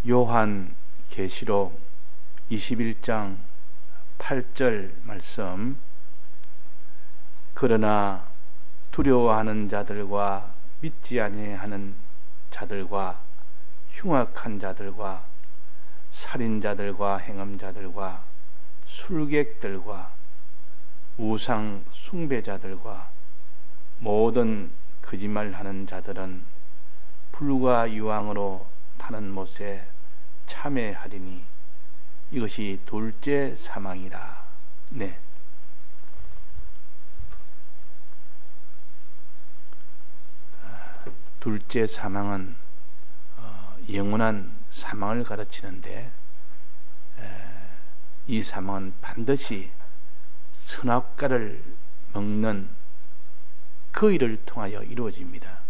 요한 계시록 21장 8절 말씀. 그러나 두려워하는 자들과 믿지 아니하는 자들과 흉악한 자들과 살인자들과 행음자들과 술객들과 우상 숭배자들과 모든 거짓말하는 자들은 불과 유황으로 타는 못에 참회하리니 이것이 둘째 사망이라. 네. 둘째 사망은 영원한 사망을 가르치는데, 이 사망은 반드시 선악과를 먹는 그 일을 통하여 이루어집니다.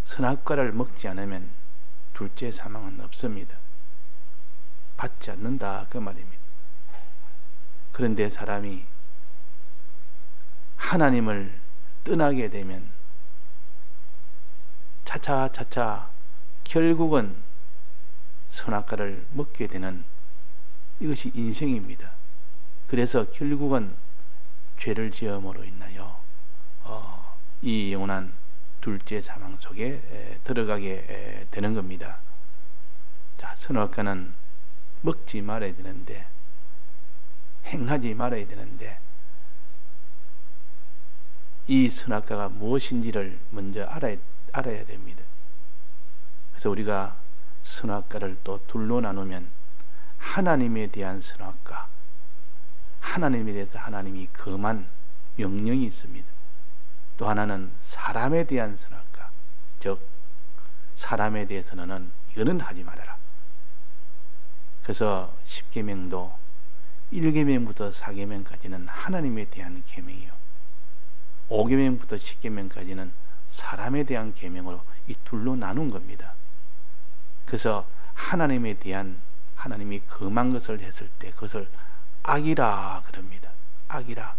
선악과를 먹지 않으면 둘째 사망은 없습니다. 받지 않는다 그 말입니다. 그런데 사람이 하나님을 떠나게 되면 차차 결국은 선악과를 먹게 되는, 이것이 인생입니다. 그래서 결국은 죄를 지음으로 인하여 이 영원한 둘째 사망 속에 들어가게 되는 겁니다. 자, 선악과는 먹지 말아야 되는데, 행하지 말아야 되는데, 이 선악과가 무엇인지를 먼저 알아야 됩니다. 그래서 우리가 선악과를 또 둘로 나누면 하나님에 대한 선악과, 하나님에 대해서 하나님이 금한 명령이 있습니다. 또 하나는 사람에 대한 선악과, 즉 사람에 대해서는 이거는 하지 말아라. 그래서 10계명도 1계명부터 4계명까지는 하나님에 대한 계명이요, 5계명부터 10계명까지는 사람에 대한 계명으로 이 둘로 나눈 겁니다. 그래서 하나님에 대한, 하나님이 금한 것을 했을 때 그것을 악이라 그럽니다. 악이라.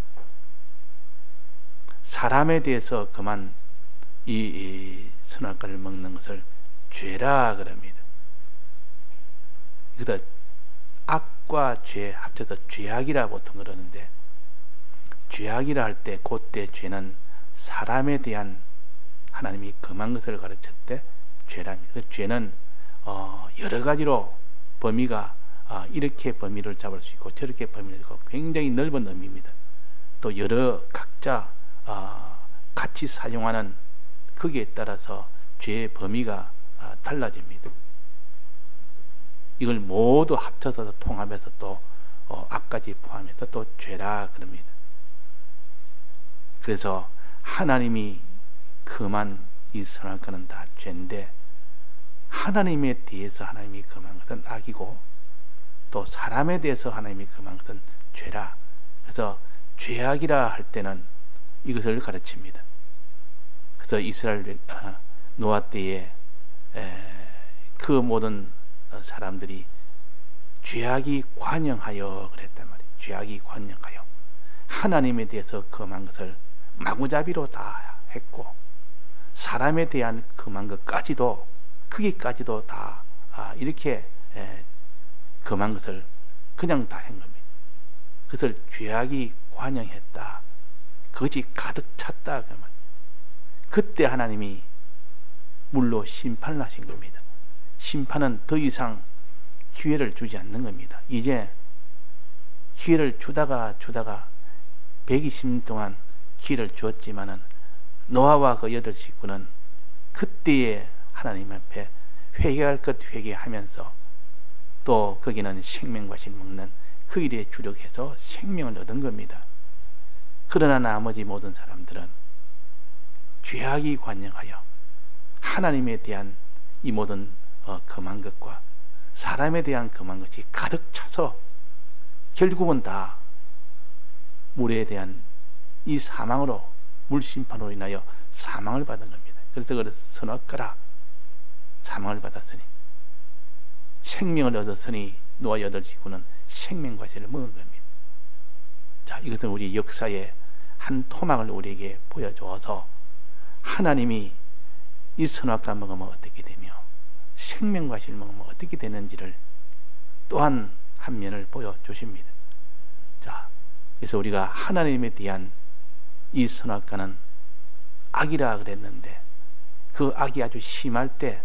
사람에 대해서 금한 이 선악과를 먹는 것을 죄라 그럽니다. 그래서 악과 죄 합쳐서 죄악이라 보통 그러는데, 죄악이라 할 때 그때 죄는 사람에 대한 하나님이 금한 것을 가르칠 때 죄랍니다. 그 죄는 여러 가지로 범위가 이렇게 범위를 잡을 수 있고 저렇게 범위를 잡고 굉장히 넓은 의미입니다. 또 여러 각자 같이 사용하는 거기에 따라서 죄의 범위가 달라집니다. 이걸 모두 합쳐서 통합해서 또 악까지 포함해서 또 죄라 그럽니다. 그래서 하나님이 금한 이 선악과는 다 죄인데, 하나님에 대해서 하나님이 금한 것은 악이고 또 사람에 대해서 하나님이 금한 것은 죄라. 그래서 죄악이라 할 때는 이것을 가르칩니다. 그래서 이스라엘 노아 때에 그 모든 사람들이 죄악이 관영하여 그랬단 말이에요. 죄악이 관영하여 하나님에 대해서 금한 것을 마구잡이로 다 했고, 사람에 대한 금한 것까지도, 크기까지도 다 이렇게 금한 것을 그냥 다 한 겁니다. 그것을 죄악이 관영했다, 그것이 가득 찼다 그 말. 그때 하나님이 물로 심판을 하신 겁니다. 심판은 더 이상 기회를 주지 않는 겁니다. 이제 기회를 주다가 120년 동안 기회를 주었지만은 노아와 그 8식구는 그때에 하나님 앞에 회개할 것 회개하면서 또 거기는 생명과실 먹는 그 일에 주력해서 생명을 얻은 겁니다. 그러나 나머지 모든 사람들은 죄악이 관영하여 하나님에 대한 이 모든 금한 것과 사람에 대한 금한 것이 가득 차서 결국은 다 물에 대한 이 사망으로, 물심판으로 인하여 사망을 받은 겁니다. 그래서 그걸 선악과라, 사망을 받았으니, 생명을 얻었으니 노아 8식구는 생명과실을 먹은 겁니다. 자, 이것은 우리 역사의 한 토막을 우리에게 보여주어서 하나님이 이 선악과 먹으면 어떻게 되며 생명과 실명은 어떻게 되는지를 또한 한 면을 보여주십니다. 자, 그래서 우리가 하나님에 대한 이 선악과는 악이라 그랬는데 그 악이 아주 심할 때,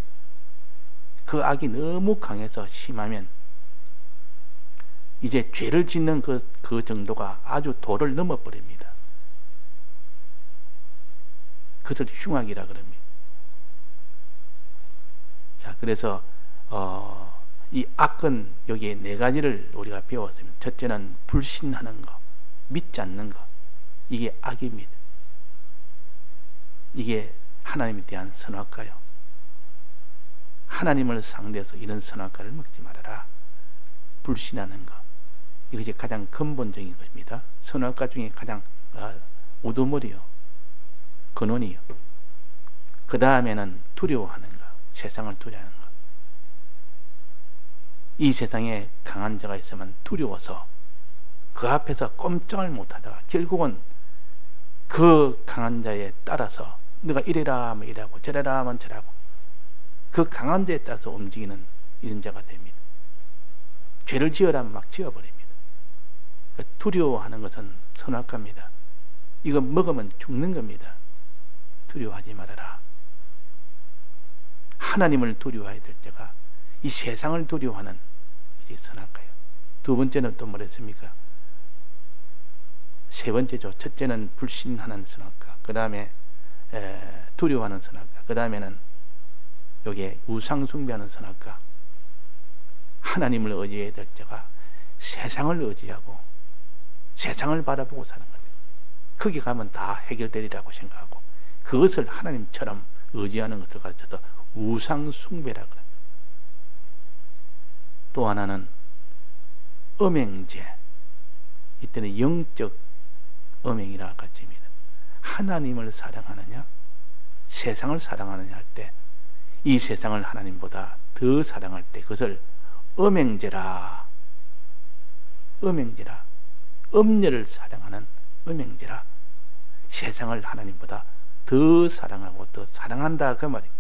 그 악이 너무 강해서 심하면 이제 죄를 짓는 그 정도가 아주 도를 넘어버립니다. 그것을 흉악이라 그럽니다. 자, 그래서 이 악은 여기에 네 가지를 우리가 배웠습니다. 첫째는 불신하는 것, 믿지 않는 것. 이게 악입니다. 이게 하나님에 대한 선악과요. 하나님을 상대해서 이런 선악과를 먹지 말아라. 불신하는 것. 이것이 가장 근본적인 것입니다. 선악과 중에 가장 우두머리요. 근원이요. 그 다음에는 두려워하는 것. 세상을 두려워하는 것. 이 세상에 강한 자가 있으면 두려워서 그 앞에서 꼼짝을 못하다가 결국은 그 강한 자에 따라서 너가 이래라 하면 이래하고 저래라 하면 저래하고 그 강한 자에 따라서 움직이는 이런 자가 됩니다. 죄를 지으라면 막 지어버립니다. 두려워하는 것은 선악과입니다. 이거 먹으면 죽는 겁니다. 두려워하지 말아라. 하나님을 두려워해야 될 때가 이 세상을 두려워하는 이제 선악과예요. 두 번째는 또 뭐랬습니까? 세 번째죠. 첫째는 불신하는 선악과, 그 다음에 두려워하는 선악과, 그 다음에는 여기에 우상숭배하는 선악과. 하나님을 의지해야 될 때가 세상을 의지하고 세상을 바라보고 사는 겁니다. 거기 가면 다 해결되리라고 생각하고 그것을 하나님처럼 의지하는 것을 가르쳐서 우상숭배라고 합니다. 또 하나는 음행죄. 이때는 영적 음행이라 가르칩니다. 하나님을 사랑하느냐 세상을 사랑하느냐 할 때 이 세상을 하나님보다 더 사랑할 때 그것을 음행죄라. 음행죄라. 음녀를 사랑하는 음행죄라. 세상을 하나님보다 더 사랑하고 더 사랑한다 그 말이에요.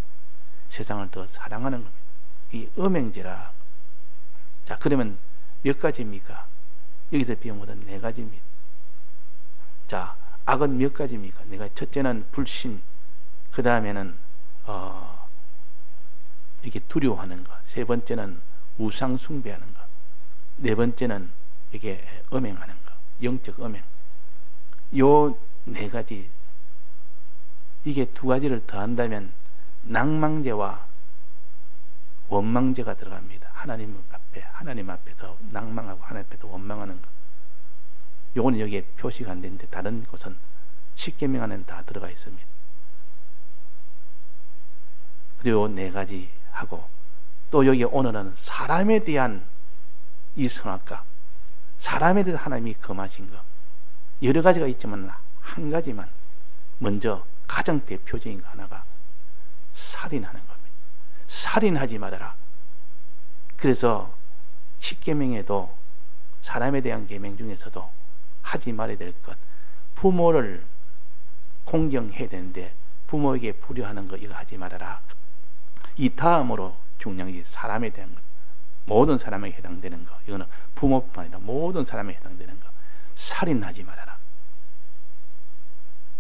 세상을 더 사랑하는 겁니다. 이 음행죄라. 자, 그러면 몇 가지입니까? 여기서 배운 것은 네 가지입니다. 자, 악은 몇 가지입니까? 내가 첫째는 불신, 그 다음에는 이게 두려워하는 것, 세 번째는 우상 숭배하는 것, 네 번째는 이게 음행하는 것, 영적 음행. 요 네 가지, 이게 두 가지를 더한다면 낭망죄와 원망죄가 들어갑니다. 하나님 앞에서 낭망하고 하나님 앞에서 원망하는 것. 요거는 여기에 표시가 안 되는데 다른 곳은 십계명 안에는 다 들어가 있습니다. 그리고 네 가지 하고 또 여기 오늘은 사람에 대한 이 선악과, 사람에 대해서 하나님이 금하신 것 여러 가지가 있지만 한 가지만 먼저 가장 대표적인 거 하나가 살인하는 겁니다. 살인하지 말아라. 그래서 십계명에도 사람에 대한 계명 중에서도 하지 말아야 될 것, 부모를 공경해야 되는데 부모에게 불효하는 거 이거 하지 말아라. 이 다음으로 중요한 게 사람에 대한 것, 모든 사람에게 해당되는 거, 이거는 부모뿐만 아니라 모든 사람에게 해당되는 거, 살인하지 말아라.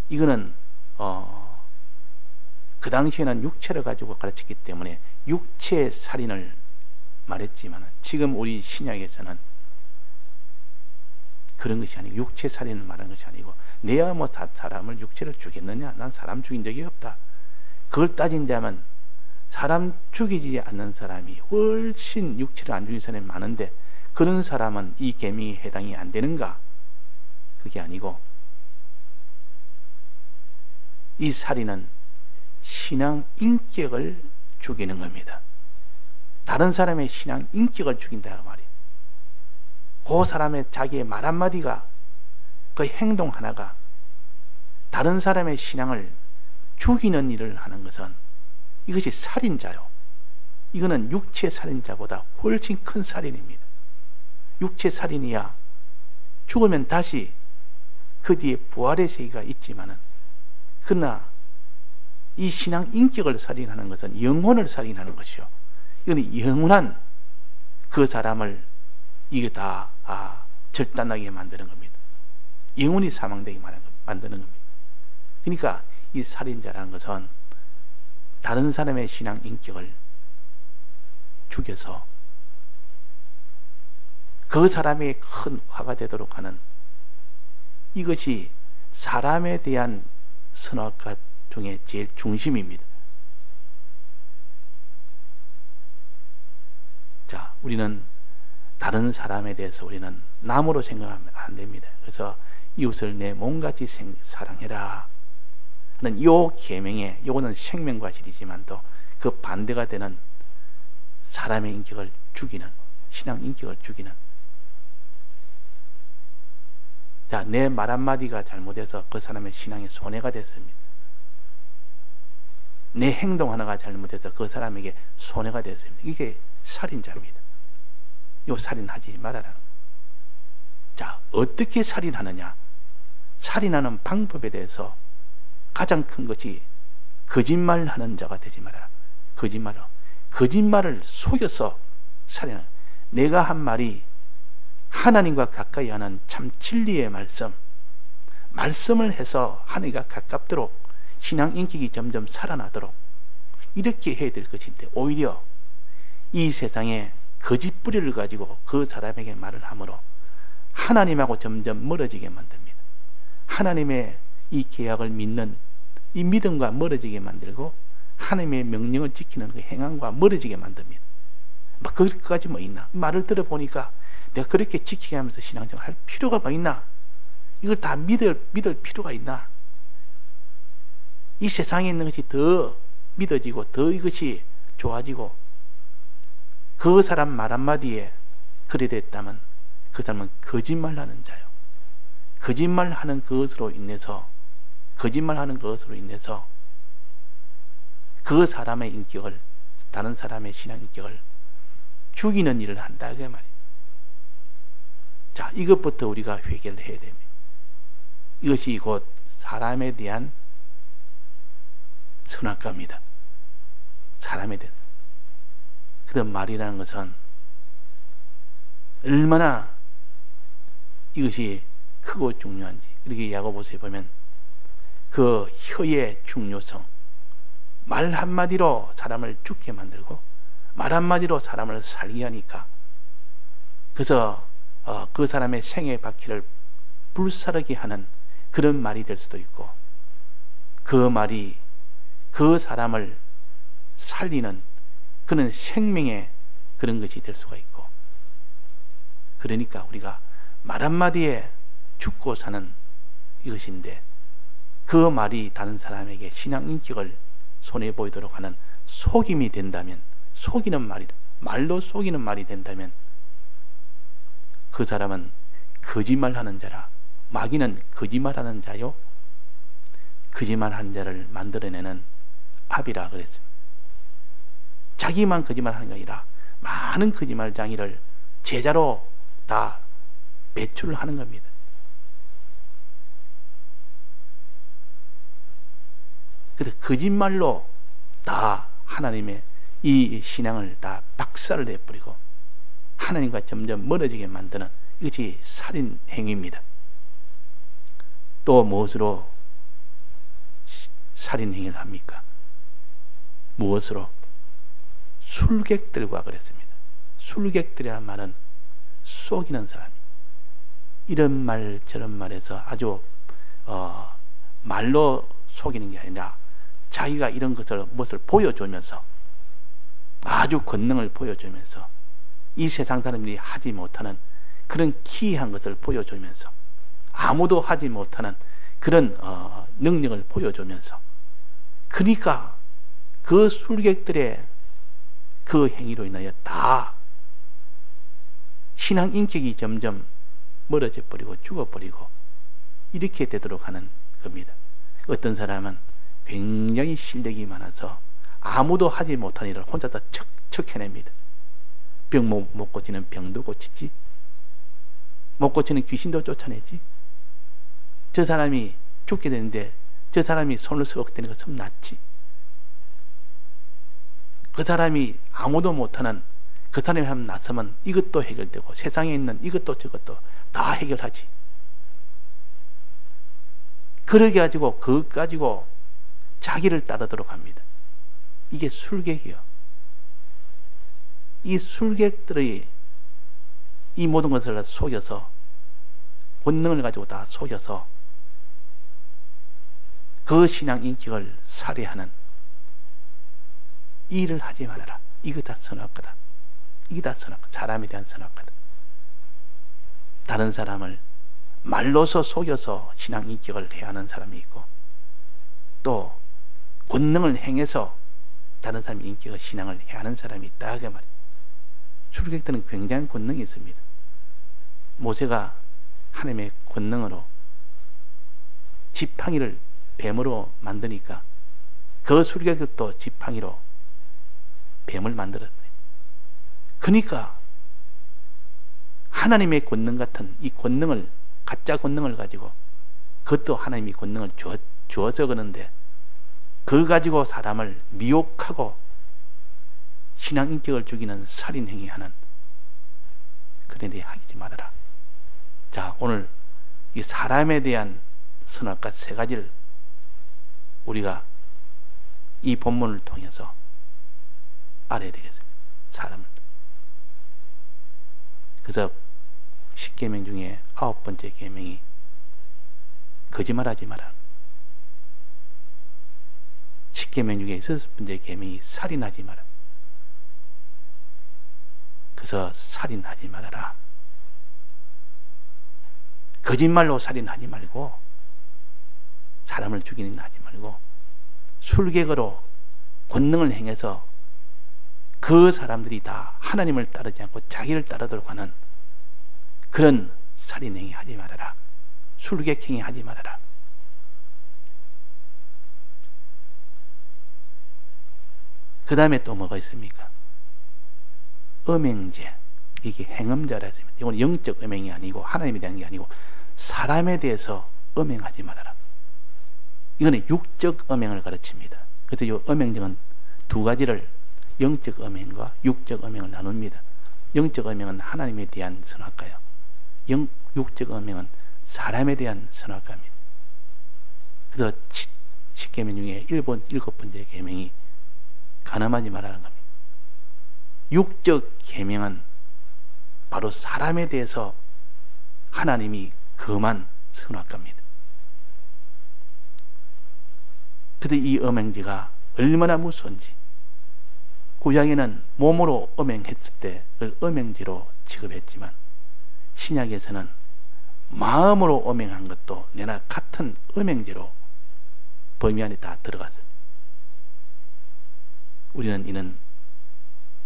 이거는 그 당시에는 육체를 가지고 가르쳤기 때문에 육체 살인을 말했지만 지금 우리 신약에서는 그런 것이 아니고 육체 살인을 말하는 것이 아니고 내가 뭐 사람을 육체를 죽였느냐? 난 사람 죽인 적이 없다. 그걸 따진다면 사람 죽이지 않는 사람이 훨씬 육체를 안 죽인 사람이 많은데 그런 사람은 이 계명에 해당이 안 되는가? 그게 아니고 이 살인은 신앙 인격을 죽이는 겁니다. 다른 사람의 신앙 인격을 죽인다 말이에요. 그 사람의 자기의 말 한마디가, 그 행동 하나가 다른 사람의 신앙을 죽이는 일을 하는 것은 이것이 살인자요. 이거는 육체 살인자보다 훨씬 큰 살인입니다. 육체 살인이야 죽으면 다시 그 뒤에 부활의 세계가 있지만은, 그러나 이 신앙 인격을 살인하는 것은 영혼을 살인하는 것이요. 이건 영원한 그 사람을 이게 다 절단하게 만드는 겁니다. 영원히 사망되게 만드는 겁니다. 그러니까 이 살인자라는 것은 다른 사람의 신앙 인격을 죽여서 그 사람의 큰 화가 되도록 하는, 이것이 사람에 대한 선악과 중에 제일 중심입니다. 자, 우리는 다른 사람에 대해서 우리는 남으로 생각하면 안 됩니다. 그래서 이웃을 내 몸같이 사랑해라 하는 요 계명에, 요거는 생명과 실이지만 또 그 반대가 되는 사람의 인격을 죽이는, 신앙 인격을 죽이는, 자, 내 말 한마디가 잘못해서 그 사람의 신앙에 손해가 됐습니다. 내 행동 하나가 잘못해서 그 사람에게 손해가 됐습니다. 이게 살인자입니다. 요 살인하지 말아라. 자, 어떻게 살인하느냐? 살인하는 방법에 대해서 가장 큰 것이 거짓말하는 자가 되지 말아라. 거짓말을 속여서 살인하는, 내가 한 말이 하나님과 가까이 하는 참 진리의 말씀을 해서 하나님과 가깝도록 신앙 인격이 점점 살아나도록 이렇게 해야 될 것인데, 오히려 이 세상에 거짓 뿌리를 가지고 그 사람에게 말을 함으로 하나님하고 점점 멀어지게 만듭니다. 하나님의 이 계약을 믿는 이 믿음과 멀어지게 만들고 하나님의 명령을 지키는 그 행함과 멀어지게 만듭니다. 그것까지 뭐 있나? 말을 들어보니까 내가 그렇게 지키게 하면서 신앙생활 할 필요가 뭐 있나? 이걸 다 믿을 필요가 있나? 이 세상에 있는 것이 더 믿어지고 더 이것이 좋아지고 그 사람 말 한마디에 그래 됐다면 그 사람은 거짓말하는 자요. 거짓말하는 것으로 인해서 그 사람의 인격을, 다른 사람의 신앙 인격을 죽이는 일을 한다, 그 말이에요. 자, 이것부터 우리가 회개를 해야 됩니다. 이것이 곧 사람에 대한 선악과입니다. 사람에 대한. 그런 말이라는 것은 얼마나 이것이 크고 중요한지. 이렇게 야고보서에 보면 그 혀의 중요성, 말 한마디로 사람을 죽게 만들고 말 한마디로 사람을 살게 하니까, 그래서 그 사람의 생의 바퀴를 불사르게 하는 그런 말이 될 수도 있고, 그 말이 그 사람을 살리는 그런 생명의 그런 것이 될 수가 있고, 그러니까 우리가 말 한마디에 죽고 사는 이것인데, 그 말이 다른 사람에게 신앙 인격을 손해보이도록 하는 속임이 된다면, 말로 속이는 말이 된다면 그 사람은 거짓말하는 자라. 마귀는 거짓말하는 자요, 거짓말하는 자를 만들어내는 압이라 그랬습니다. 자기만 거짓말하는 게 아니라 많은 거짓말장이를 제자로 다 배출을 하는 겁니다. 그래서 거짓말로 다 하나님의 이 신앙을 다 박살을 내버리고 하나님과 점점 멀어지게 만드는, 이것이 살인 행위입니다. 또 무엇으로 살인 행위를 합니까? 무엇으로? 술객들과 그랬습니다. 술객들이라는 말은 속이는 사람, 이런 말 저런 말에서 아주 말로 속이는 게 아니라 자기가 이런 무엇을 보여주면서, 아주 권능을 보여주면서, 이 세상 사람들이 하지 못하는 그런 기이한 것을 보여주면서, 아무도 하지 못하는 그런 능력을 보여주면서, 그러니까 그 술객들의 그 행위로 인하여 다 신앙 인격이 점점 멀어져 버리고 죽어버리고 이렇게 되도록 하는 겁니다. 어떤 사람은 굉장히 실력이 많아서 아무도 하지 못한 일을 혼자 다 척 해냅니다. 병 못 고치는 병도 고치지, 못 고치는 귀신도 쫓아내지. 저 사람이 죽게 되는데 저 사람이 손을 썩 대는 것처럼 낫지. 그 사람이 아무도 못하는 그 사람이 한번 나서면 이것도 해결되고 세상에 있는 이것도 저것도 다 해결하지. 그러게 가지고 그것 가지고 자기를 따르도록 합니다. 이게 술객이요. 이 술객들이 이 모든 것을 속여서 본능을 가지고 다 속여서 그 신앙 인격을 살해하는 이 일을 하지 말아라. 이거 다 선악과다. 이게 다 선악과. 사람에 대한 선악과다. 다른 사람을 말로서 속여서 신앙 인격을 해야 하는 사람이 있고, 또 권능을 행해서 다른 사람의 인격을 신앙을 해야 하는 사람이 있다 그 말이에요. 출객들은 굉장한 권능이 있습니다. 모세가 하나님의 권능으로 지팡이를 뱀으로 만드니까 그 술객들도 지팡이로 뱀을 만들었어요. 그러니까 하나님의 권능 같은 이 권능을, 가짜 권능을 가지고, 그것도 하나님이 권능을 주어서 그러는데 그걸 가지고 사람을 미혹하고 신앙 인격을 죽이는 살인 행위하는 그런 일이 하지 말아라. 자, 오늘 이 사람에 대한 선악과 세 가지를 우리가 이 본문을 통해서 알아야 되겠습니다. 사람을. 그래서 10계명 중에 9번째 계명이 거짓말하지 마라. 10계명 중에 6번째 계명이 살인하지 마라. 그래서 살인하지 말아라. 거짓말로 살인하지 말고, 사람을 죽이는 일 하지 말고, 술객으로 권능을 행해서 그 사람들이 다 하나님을 따르지 않고 자기를 따르도록 하는 그런 살인행위 하지 말아라. 술객행위 하지 말아라. 그 다음에 또 뭐가 있습니까? 음행죄. 이게 행음자라 했습니다. 이건 영적 음행이 아니고 하나님에 대한 게 아니고 사람에 대해서 음행하지 말아라. 이거는 육적 음행을 가르칩니다. 그래서 이 음행증은 두 가지를, 영적 음행과 육적 음행을 나눕니다. 영적 음행은 하나님에 대한 선악과요. 육적 음행은 사람에 대한 선악과입니다. 그래서 10계명 중에 7번째 계명이 간음하지 말라는 겁니다. 육적 계명은 바로 사람에 대해서 하나님이 금한 선악과입니다. 그래서 이 음행죄가 얼마나 무서운지, 구약에는 몸으로 음행했을 때 그걸 음행죄로 취급했지만 신약에서는 마음으로 음행한 것도 내나 같은 음행죄로 범위 안에 다 들어갔어요. 우리는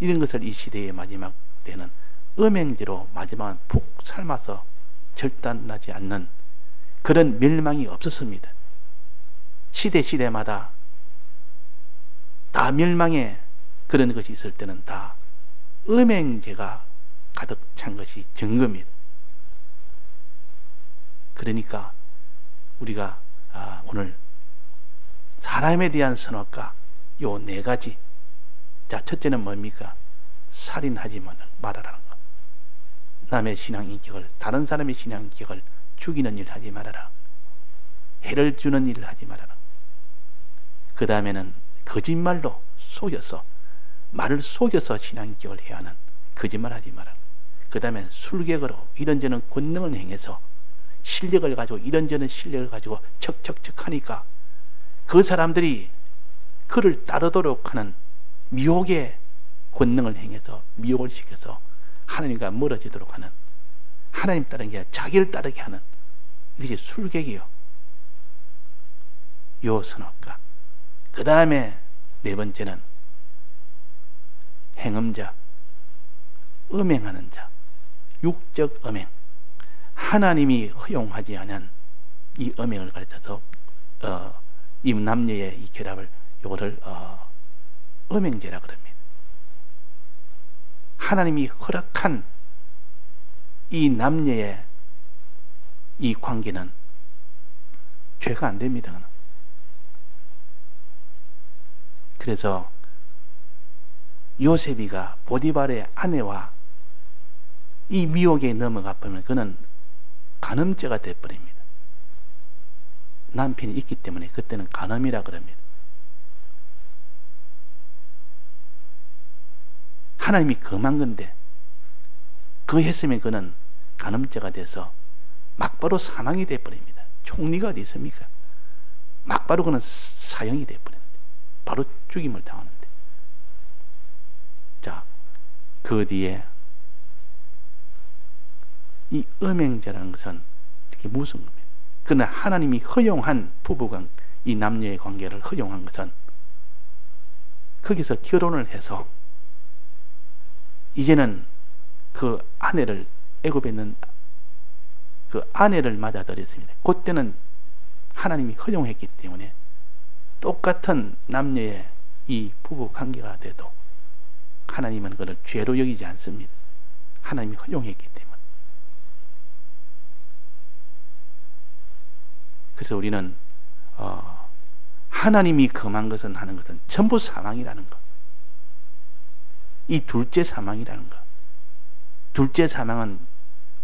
이런 것을 이 시대의 마지막 때는 음행죄로 마지막은 푹 삶아서 절단나지 않는 그런 멸망이 없었습니다. 시대마다 다 멸망의 그런 것이 있을 때는 다 음행죄가 가득 찬 것이 증거입니다. 그러니까 우리가 오늘 사람에 대한 선악과 요 네 가지. 자, 첫째는 뭡니까? 살인하지 말아라는 것. 남의 신앙 인격을, 다른 사람의 신앙 인격을 죽이는 일 하지 말아라. 해를 주는 일을 하지 말아라. 그 다음에는 거짓말로 속여서, 말을 속여서 신앙 인격을 해야 하는 거짓말 하지 마라. 그 다음에 술객으로 이런저런 권능을 행해서 실력을 가지고, 이런저런 실력을 가지고 척척척 하니까 그 사람들이 그를 따르도록 하는 미혹의 권능을 행해서 미혹을 시켜서 하나님과 멀어지도록 하는, 하나님 따르는 게 아니라 자기를 따르게 하는, 이것이 술객이요. 요 선악과. 그 다음에 네 번째는 행음자, 음행하는 자, 육적 음행. 하나님이 허용하지 않은 이 음행을 가르쳐서 이 남녀의 이 결합을, 요거를 음행죄라 그럽니다. 하나님이 허락한 이 남녀의 이 관계는 죄가 안 됩니다. 그래서 요셉이가 보디발의 아내와 이 미혹에 넘어가 버리면 그는 간음죄가 되어버립니다. 남편이 있기 때문에 그때는 간음이라 그럽니다. 하나님이 금한 건데 그 했으면 그는 간음죄가 돼서 막바로 사망이 되어버립니다. 총리가 어디 있습니까? 막바로 그는 사형이 되어버립니다. 바로 죽임을 당하는데. 자, 그 뒤에 이 음행죄라는 것은 이렇게 무서운 겁니다. 그러나 하나님이 허용한 부부간 이 남녀의 관계를 허용한 것은 거기서 결혼을 해서 이제는 그 아내를 애굽에 있는 그 아내를 맞아들였습니다. 그때는 하나님이 허용했기 때문에 똑같은 남녀의 이 부부 관계가 돼도 하나님은 그를 죄로 여기지 않습니다. 하나님이 허용했기 때문에. 그래서 우리는 하나님이 금한 것은 하는 것은 전부 사망이라는 것. 이 둘째 사망이라는 것. 둘째 사망은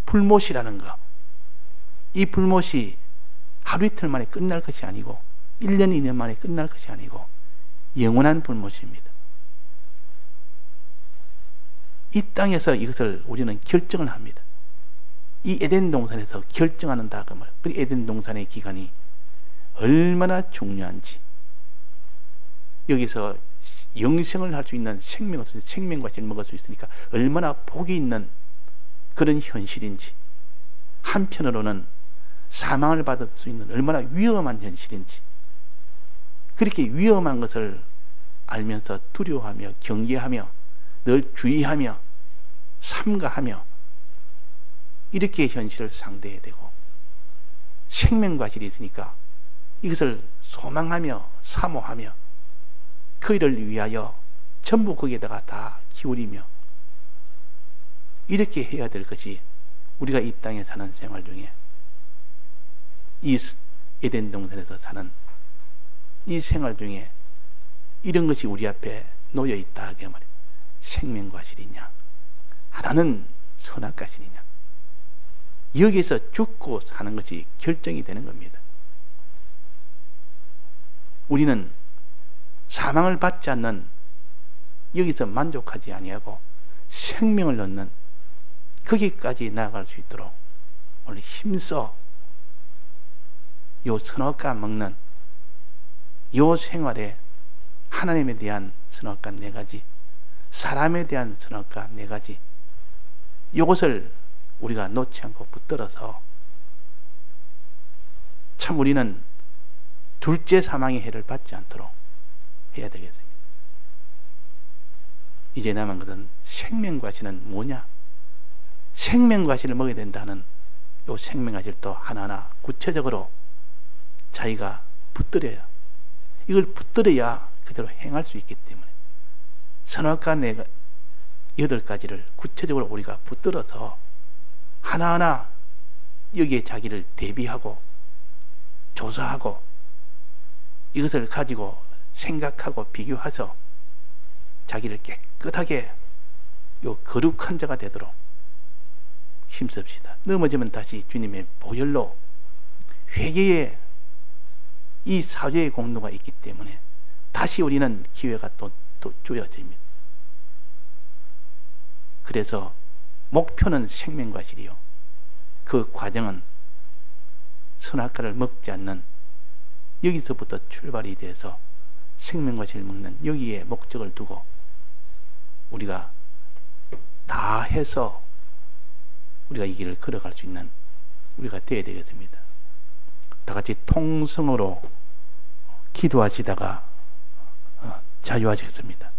불못이라는 것. 이 불못이 하루 이틀 만에 끝날 것이 아니고 1년 2년 만에 끝날 것이 아니고 영원한 불못입니다. 이 땅에서 이것을 우리는 결정을 합니다. 이 에덴 동산에서 결정하는 다금을, 그 에덴 동산의 기간이 얼마나 중요한지, 여기서 영생을 할 수 있는 생명과실을 먹을 수 있으니까 얼마나 복이 있는 그런 현실인지, 한편으로는 사망을 받을 수 있는 얼마나 위험한 현실인지, 그렇게 위험한 것을 알면서 두려워하며 경계하며 늘 주의하며 삼가하며 이렇게 현실을 상대해야 되고, 생명과실이 있으니까 이것을 소망하며 사모하며 그 일을 위하여 전부 거기에다가 다 기울이며 이렇게 해야 될 것이 우리가 이 땅에 사는 생활 중에 이 에덴 동산에서 사는 이 생활 중에 이런 것이 우리 앞에 놓여 있다 하게 말이에요. 생명과실이냐, 하나는 선악과실이냐, 여기서 죽고 사는 것이 결정이 되는 겁니다. 우리는 사망을 받지 않는, 여기서 만족하지 아니하고 생명을 얻는 거기까지 나아갈 수 있도록 오늘 힘써 요 선악과 먹는 요 생활에 하나님에 대한 선악과 4가지, 사람에 대한 선악과 4가지, 요것을 우리가 놓지 않고 붙들어서 참 우리는 둘째 사망의 해를 받지 않도록 해야 되겠습니다. 이제 남은 것은 생명과실은 뭐냐? 생명과실을 먹어야 된다는 요 생명과실도 하나하나 구체적으로 자기가 붙들어야, 이걸 붙들어야 그대로 행할 수 있기 때문에 선악과 8가지를 구체적으로 우리가 붙들어서 하나하나 여기에 자기를 대비하고 조사하고 이것을 가지고 생각하고 비교해서 자기를 깨끗하게 요 거룩한 자가 되도록 힘씁시다. 넘어지면 다시 주님의 보혈로 회개의 이 사죄의 공로가 있기 때문에 다시 우리는 기회가 또 주어집니다. 그래서 목표는 생명과실이요, 그 과정은 선악과를 먹지 않는 여기서부터 출발이 돼서 생명과실을 먹는 여기에 목적을 두고 우리가 다 해서 우리가 이 길을 걸어갈 수 있는 우리가 되어야 되겠습니다. 다 같이 통성으로 기도하시다가 자유하시겠습니다.